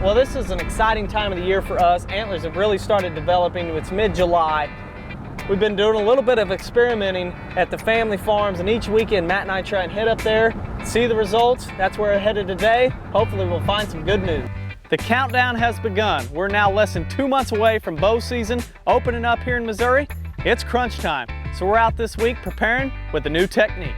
Well, this is an exciting time of the year for us. Antlers have really started developing. It's mid-July. We've been doing a little bit of experimenting at the family farms, and each weekend Matt and I try and head up there, see the results. That's where we're headed today. Hopefully we'll find some good news. The countdown has begun. We're now less than 2 months away from bow season opening up here in Missouri. It's crunch time, so we're out this week preparing with a new technique.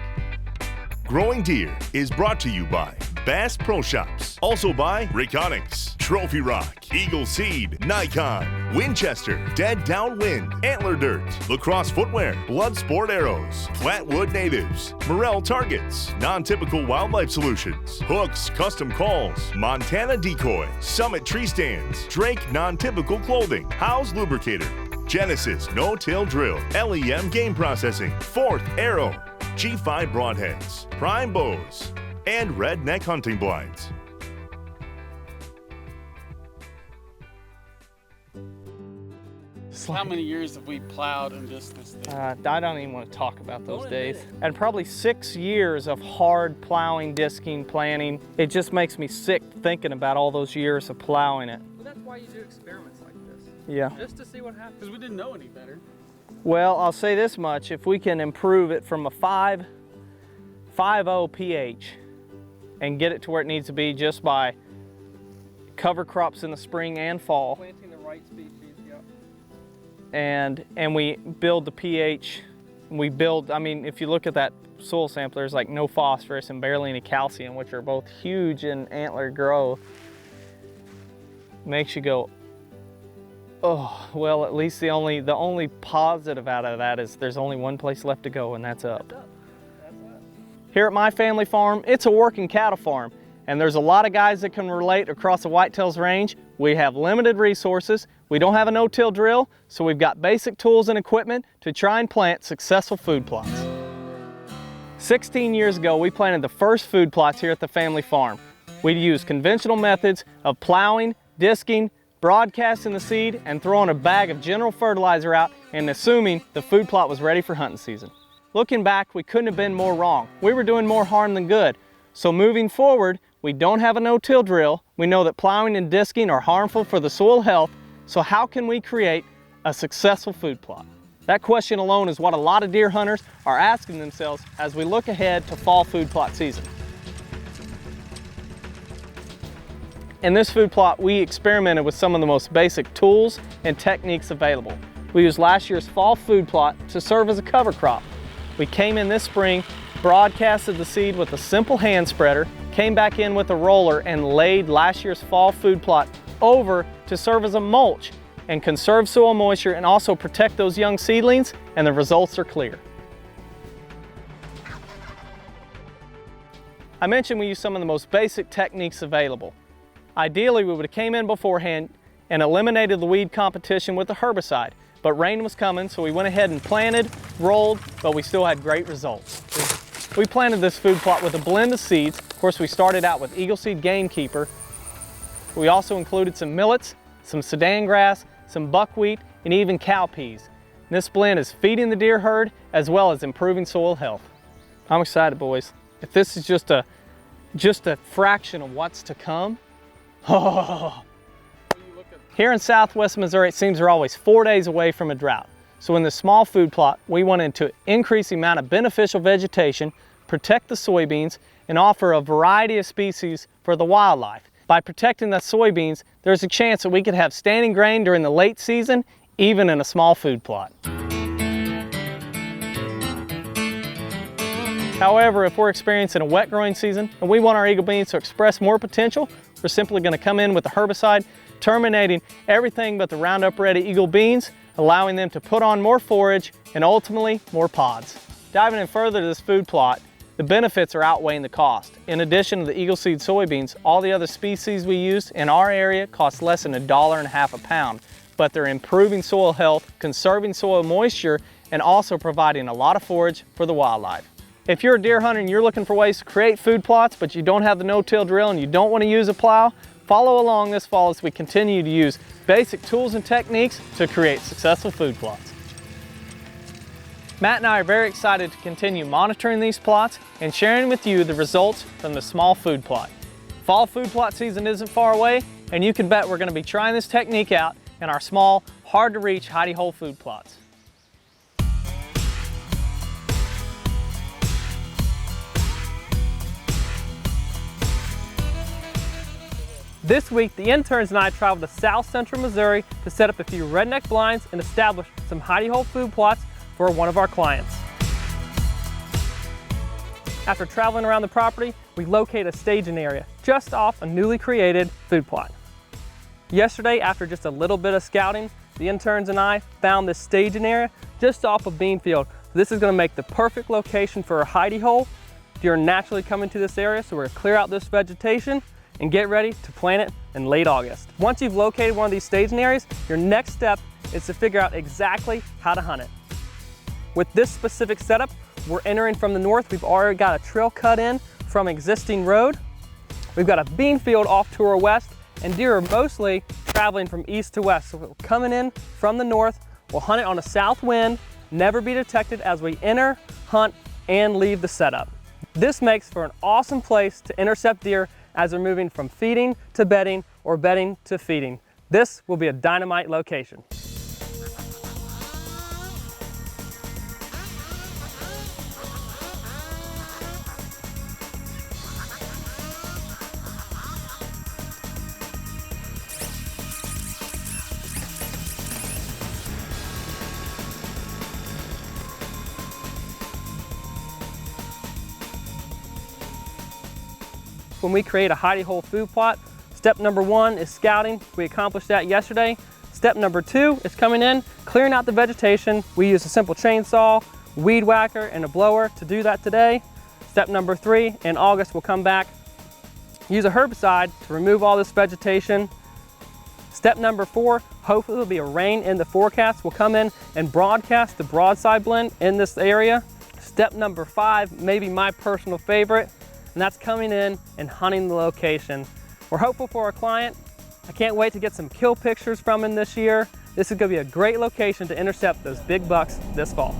Growing Deer is brought to you by Bass Pro Shops, also by Reconics, Trophy Rock, Eagle Seed, Nikon, Winchester, Dead Downwind, Antler Dirt, Lacrosse Footwear, Blood Sport Arrows, Flatwood Natives, Morel Targets, Non-Typical Wildlife Solutions, Hooks Custom Calls, Montana Decoy, Summit Tree Stands, Drake Non-Typical Clothing, House Lubricator, Genesis No-Till Drill, LEM Game Processing, Fourth Arrow, G5 Broadheads, Prime Bows, and Redneck Hunting Blinds. How many years have we plowed and just this thing? I don't even want to talk about those days. And probably 6 years of hard plowing, disking, planting. It just makes me sick thinking about all those years of plowing it. Well, that's why you do experiments like this. Yeah. Just to see what happens. Because we didn't know any better. Well, I'll say this much. If we can improve it from a 5.0 pH and get it to where it needs to be just by cover crops in the spring and fall. Planting the right species, yeah. And we build the pH. We build, I mean, if you look at that soil sample, there's like no phosphorus and barely any calcium, which are both huge in antler growth. Makes you go, oh, well, at least the only positive out of that is there's only one place left to go, and that's up. That's up. Here at my family farm, it's a working cattle farm, and there's a lot of guys that can relate across the Whitetails range. We have limited resources. We don't have a no-till drill, so we've got basic tools and equipment to try and plant successful food plots. 16 years ago, we planted the first food plots here at the family farm. We used conventional methods of plowing, disking, broadcasting the seed, and throwing a bag of general fertilizer out and assuming the food plot was ready for hunting season. Looking back, we couldn't have been more wrong. We were doing more harm than good. So moving forward, we don't have a no-till drill. We know that plowing and disking are harmful for the soil health. So how can we create a successful food plot? That question alone is what a lot of deer hunters are asking themselves as we look ahead to fall food plot season. In this food plot, we experimented with some of the most basic tools and techniques available. We used last year's fall food plot to serve as a cover crop. We came in this spring, broadcasted the seed with a simple hand spreader, came back in with a roller and laid last year's fall food plot over to serve as a mulch and conserve soil moisture and also protect those young seedlings, and the results are clear. I mentioned we used some of the most basic techniques available. Ideally, we would have came in beforehand and eliminated the weed competition with the herbicide, but rain was coming, so we went ahead and planted, rolled, but we still had great results. We planted this food plot with a blend of seeds. Of course, we started out with Eagle Seed Gamekeeper. We also included some millets, some Sudan grass, some buckwheat, and even cowpeas. And this blend is feeding the deer herd as well as improving soil health. I'm excited, boys. If this is just a fraction of what's to come, oh. Here in southwest Missouri, it seems we're always 4 days away from a drought. So in this small food plot, we wanted to increase the amount of beneficial vegetation, protect the soybeans, and offer a variety of species for the wildlife. By protecting the soybeans, there's a chance that we could have standing grain during the late season, even in a small food plot. However, if we're experiencing a wet growing season and we want our eagle beans to express more potential, we're simply going to come in with a herbicide, terminating everything but the Roundup Ready Eagle beans, allowing them to put on more forage and ultimately more pods. Diving in further to this food plot, the benefits are outweighing the cost. In addition to the Eagle Seed soybeans, all the other species we use in our area cost less than $1.50 a pound, but they're improving soil health, conserving soil moisture, and also providing a lot of forage for the wildlife. If you're a deer hunter and you're looking for ways to create food plots, but you don't have the no-till drill and you don't want to use a plow, follow along this fall as we continue to use basic tools and techniques to create successful food plots. Matt and I are very excited to continue monitoring these plots and sharing with you the results from the small food plot. Fall food plot season isn't far away, And you can bet we're going to be trying this technique out in our small, hard to reach hidey hole food plots. This week, the interns and I traveled to South Central Missouri to set up a few redneck blinds and establish some hidey hole food plots for one of our clients. After traveling around the property, we located a staging area just off a newly created food plot. Yesterday, after just a little bit of scouting, the interns and I found this staging area just off of bean field. This is going to make the perfect location for a hidey hole. Deer are naturally coming to this area, so we're going to clear out this vegetation and get ready to plant it in late August. Once you've located one of these staging areas, your next step is to figure out exactly how to hunt it. With this specific setup, we're entering from the north. We've already got a trail cut in from existing road. We've got a bean field off to our west, and deer are mostly traveling from east to west. So we're coming in from the north. We'll hunt it on a south wind, never be detected as we enter, hunt, and leave the setup. This makes for an awesome place to intercept deer as they're moving from feeding to bedding or bedding to feeding. This will be a dynamite location. When we create a hidey hole food plot, step number 1 is scouting. We accomplished that yesterday. Step number 2 is coming in, clearing out the vegetation. We use a simple chainsaw, weed whacker, and a blower to do that today. Step number 3, in August we'll come back, use a herbicide to remove all this vegetation. Step number 4, hopefully there'll be a rain in the forecast. We'll come in and broadcast the broadside blend in this area. Step number 5, maybe my personal favorite, and that's coming in and hunting the location. We're hopeful for our client. I can't wait to get some kill pictures from him this year. This is going to be a great location to intercept those big bucks this fall.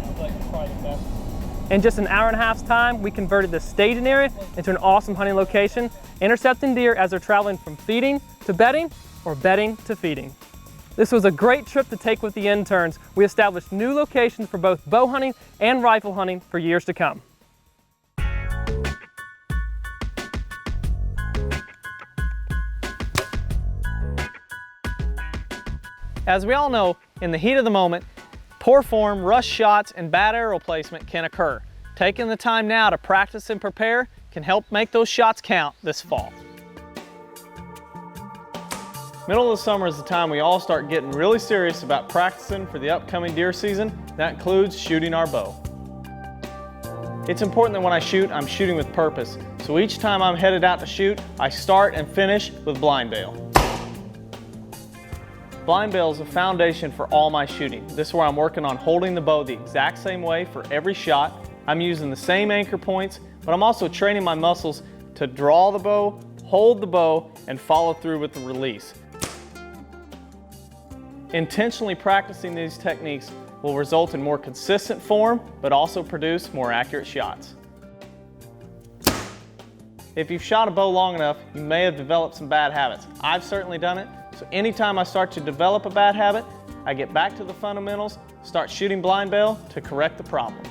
In just an hour and a half's time, we converted this staging area into an awesome hunting location, intercepting deer as they're traveling from feeding to bedding or bedding to feeding. This was a great trip to take with the interns. We established new locations for both bow hunting and rifle hunting for years to come. As we all know, in the heat of the moment, poor form, rush shots, and bad arrow placement can occur. Taking the time now to practice and prepare can help make those shots count this fall. Middle of the summer is the time we all start getting really serious about practicing for the upcoming deer season. That includes shooting our bow. It's important that when I shoot, I'm shooting with purpose. So each time I'm headed out to shoot, I start and finish with blind bail. Blind bail is a foundation for all my shooting. This is where I'm working on holding the bow the exact same way for every shot. I'm using the same anchor points, but I'm also training my muscles to draw the bow, hold the bow, and follow through with the release. Intentionally practicing these techniques will result in more consistent form, but also produce more accurate shots. If you've shot a bow long enough, you may have developed some bad habits. I've certainly done it. So anytime I start to develop a bad habit, I get back to the fundamentals, start shooting blind bail to correct the problems.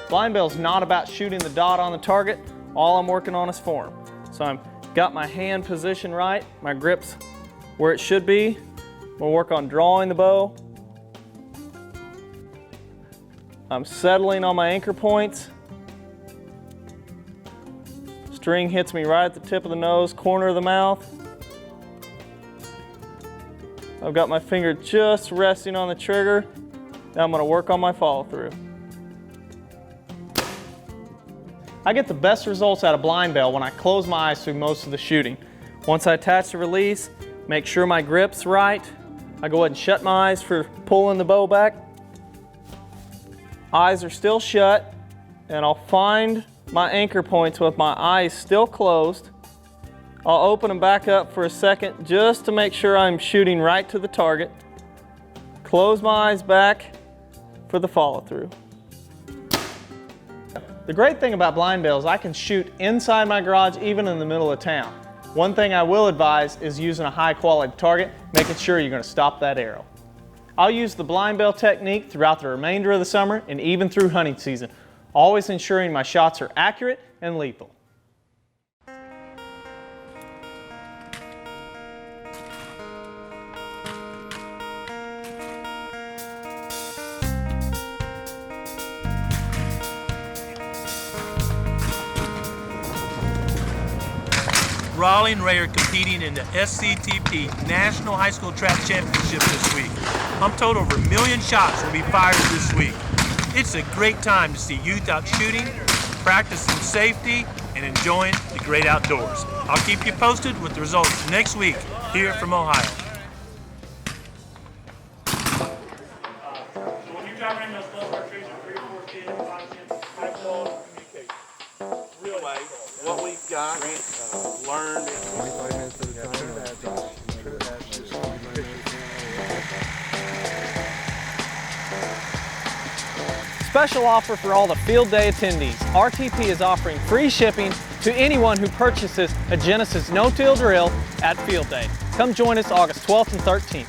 Blind bail is not about shooting the dot on the target. All I'm working on is form. So I've got my hand position right, my grip's where it should be. We'll work on drawing the bow. I'm settling on my anchor points. String hits me right at the tip of the nose, corner of the mouth. I've got my finger just resting on the trigger. Now I'm going to work on my follow through. I get the best results out of blind bail when I close my eyes through most of the shooting. Once I attach the release, make sure my grip's right. I go ahead and shut my eyes for pulling the bow back. Eyes are still shut, and I'll find my anchor points with my eyes still closed. I'll open them back up for a second just to make sure I'm shooting right to the target. Close my eyes back for the follow through. The great thing about blind bail is I can shoot inside my garage even in the middle of town. One thing I will advise is using a high quality target, making sure you're going to stop that arrow. I'll use the blind bell technique throughout the remainder of the summer and even through hunting season, always ensuring my shots are accurate and lethal. Raleigh and Ray are competing in the SCTP National High School Trap Championship this week. I'm told over 1 million shots will be fired this week. It's a great time to see youth out shooting, practicing safety, and enjoying the great outdoors. I'll keep you posted with the results next week here from Ohio. When you're driving those lower trees at 3 or 4 feet, 5 feet, high quality communication. Really, What we've got, learned. 25 minutes at a time. Special offer for all the field day attendees. RTP is offering free shipping to anyone who purchases a Genesis no-till drill at field day. Come join us August 12th and 13th.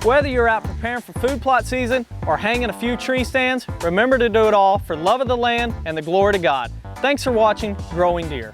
Whether you're out preparing for food plot season or hanging a few tree stands, remember to do it all for love of the land and the glory to God. Thanks for watching Growing Deer.